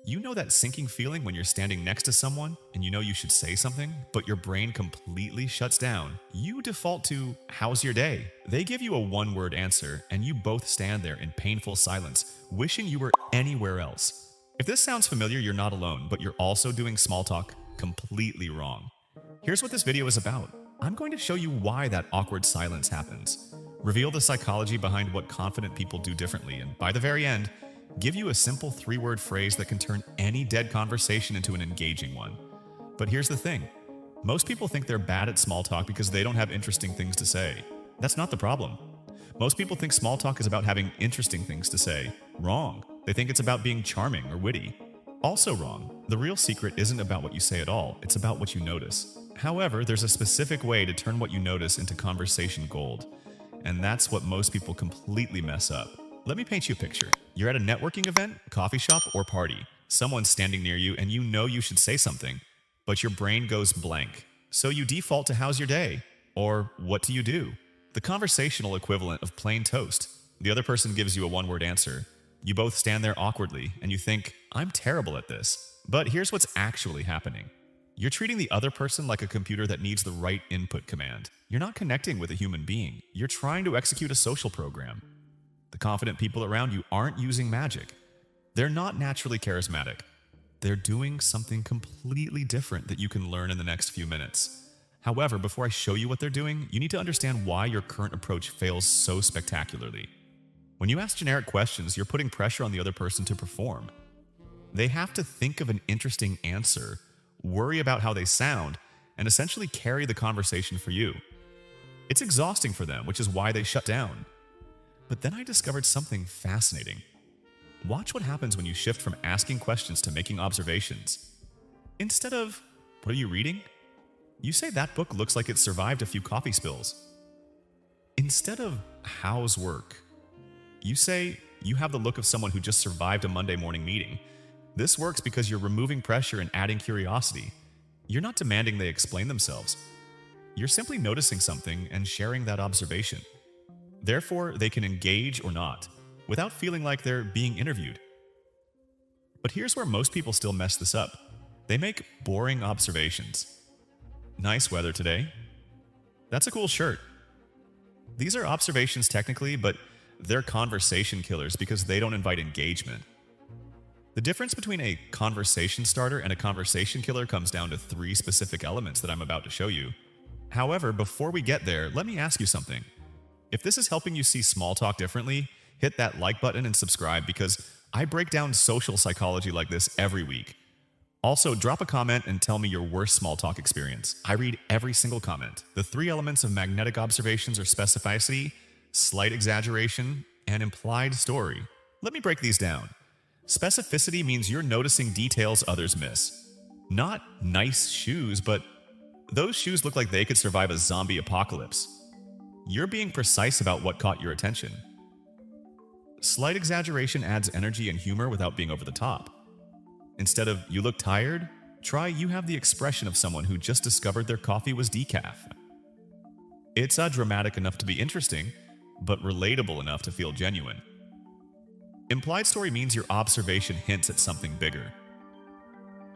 You know that sinking feeling when you're standing next to someone and you know you should say something, but your brain completely shuts down? You default to, "How's your day?" They give you a one-word answer, and you both stand there in painful silence, wishing you were anywhere else. If this sounds familiar, you're not alone, but you're also doing small talk completely wrong. Here's what this video is about. I'm going to show you why that awkward silence happens, reveal the psychology behind what confident people do differently, and by the very end, give you a simple three-word phrase that can turn any dead conversation into an engaging one. But here's the thing. Most people think they're bad at small talk because they don't have interesting things to say. That's not the problem. Most people think small talk is about having interesting things to say. Wrong. They think it's about being charming or witty. Also wrong. The real secret isn't about what you say at all. It's about what you notice. However, there's a specific way to turn what you notice into conversation gold. And that's what most people completely mess up. Let me paint you a picture. You're at a networking event, coffee shop, or party. Someone's standing near you and you know you should say something, but your brain goes blank. So you default to "How's your day?" or "What do you do?" The conversational equivalent of plain toast. The other person gives you a one-word answer. You both stand there awkwardly and you think, "I'm terrible at this." But here's what's actually happening. You're treating the other person like a computer that needs the right input command. You're not connecting with a human being. You're trying to execute a social program. The confident people around you aren't using magic. They're not naturally charismatic. They're doing something completely different that you can learn in the next few minutes. However, before I show you what they're doing, you need to understand why your current approach fails so spectacularly. When you ask generic questions, you're putting pressure on the other person to perform. They have to think of an interesting answer, worry about how they sound, and essentially carry the conversation for you. It's exhausting for them, which is why they shut down. But then I discovered something fascinating. Watch what happens when you shift from asking questions to making observations. Instead of, "What are you reading?" you say, "That book looks like it survived a few coffee spills." Instead of, "How's work?" you say, "You have the look of someone who just survived a Monday morning meeting." This works because you're removing pressure and adding curiosity. You're not demanding they explain themselves. You're simply noticing something and sharing that observation. Therefore, they can engage or not, without feeling like they're being interviewed. But here's where most people still mess this up. They make boring observations. "Nice weather today." "That's a cool shirt." These are observations technically, but they're conversation killers because they don't invite engagement. The difference between a conversation starter and a conversation killer comes down to three specific elements that I'm about to show you. However, before we get there, let me ask you something. If this is helping you see small talk differently, hit that like button and subscribe because I break down social psychology like this every week. Also, drop a comment and tell me your worst small talk experience. I read every single comment. The three elements of magnetic observations are specificity, slight exaggeration, and implied story. Let me break these down. Specificity means you're noticing details others miss. Not nice shoes, but those shoes look like they could survive a zombie apocalypse. You're being precise about what caught your attention. Slight exaggeration adds energy and humor without being over the top. Instead of "You look tired," try "You have the expression of someone who just discovered their coffee was decaf." It's dramatic enough to be interesting, but relatable enough to feel genuine. Implied story means your observation hints at something bigger.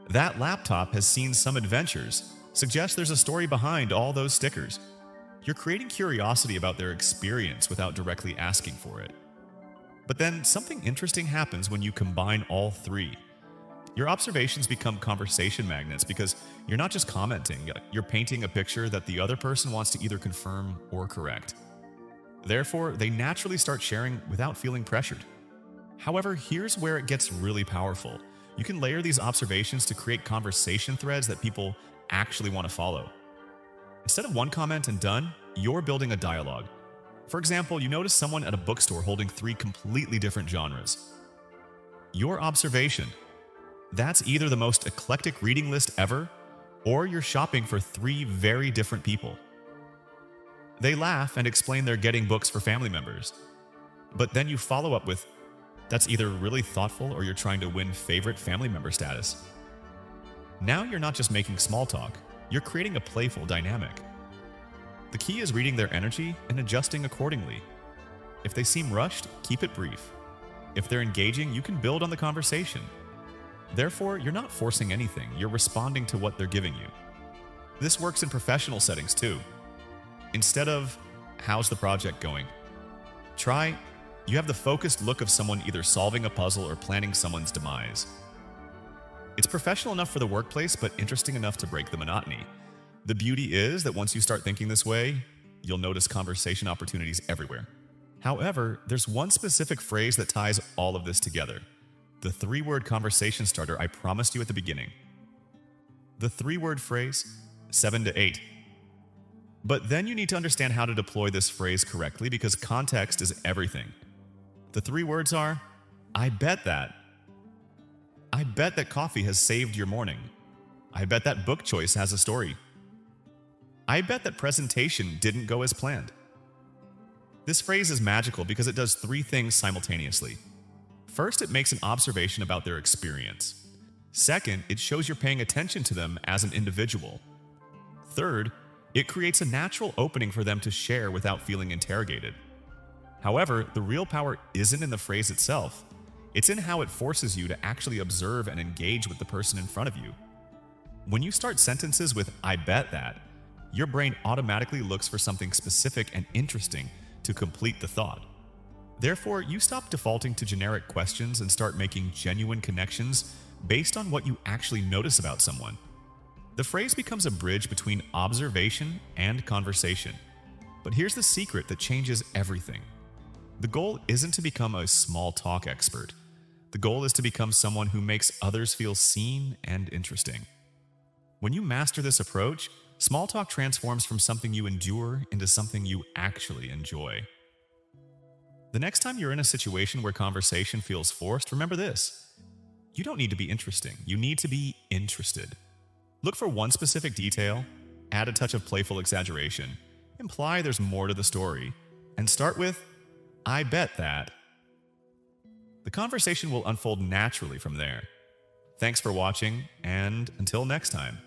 "That laptop has seen some adventures," suggests there's a story behind all those stickers. You're creating curiosity about their experience without directly asking for it. But then something interesting happens when you combine all three. Your observations become conversation magnets because you're not just commenting, you're painting a picture that the other person wants to either confirm or correct. Therefore, they naturally start sharing without feeling pressured. However, here's where it gets really powerful. You can layer these observations to create conversation threads that people actually want to follow. Instead of one comment and done, you're building a dialogue. For example, you notice someone at a bookstore holding three completely different genres. Your observation. That's either the most eclectic reading list ever, or you're shopping for three very different people. They laugh and explain they're getting books for family members. But then you follow up with, "That's either really thoughtful or you're trying to win favorite family member status." Now you're not just making small talk, you're creating a playful dynamic. The key is reading their energy and adjusting accordingly. If they seem rushed, keep it brief. If they're engaging, you can build on the conversation. Therefore, you're not forcing anything, you're responding to what they're giving you. This works in professional settings too. Instead of, "How's the project going?" try, "You have the focused look of someone either solving a puzzle or planning someone's demise." It's professional enough for the workplace, but interesting enough to break the monotony. The beauty is that once you start thinking this way, you'll notice conversation opportunities everywhere. However, there's one specific phrase that ties all of this together. The 3-word conversation starter I promised you at the beginning. The 3-word phrase, 7 to 8. But then you need to understand how to deploy this phrase correctly because context is everything. The 3 words are, "I bet that." "I bet that coffee has saved your morning." "I bet that book choice has a story." "I bet that presentation didn't go as planned." This phrase is magical because it does 3 things simultaneously. First, it makes an observation about their experience. Second, it shows you're paying attention to them as an individual. Third, it creates a natural opening for them to share without feeling interrogated. However, the real power isn't in the phrase itself. It's in how it forces you to actually observe and engage with the person in front of you. When you start sentences with "I bet that," your brain automatically looks for something specific and interesting to complete the thought. Therefore, you stop defaulting to generic questions and start making genuine connections based on what you actually notice about someone. The phrase becomes a bridge between observation and conversation. But here's the secret that changes everything. The goal isn't to become a small talk expert. The goal is to become someone who makes others feel seen and interesting. When you master this approach, small talk transforms from something you endure into something you actually enjoy. The next time you're in a situation where conversation feels forced, remember this. You don't need to be interesting. You need to be interested. Look for one specific detail, add a touch of playful exaggeration, imply there's more to the story, and start with, "I bet that." The conversation will unfold naturally from there. Thanks for watching, and until next time.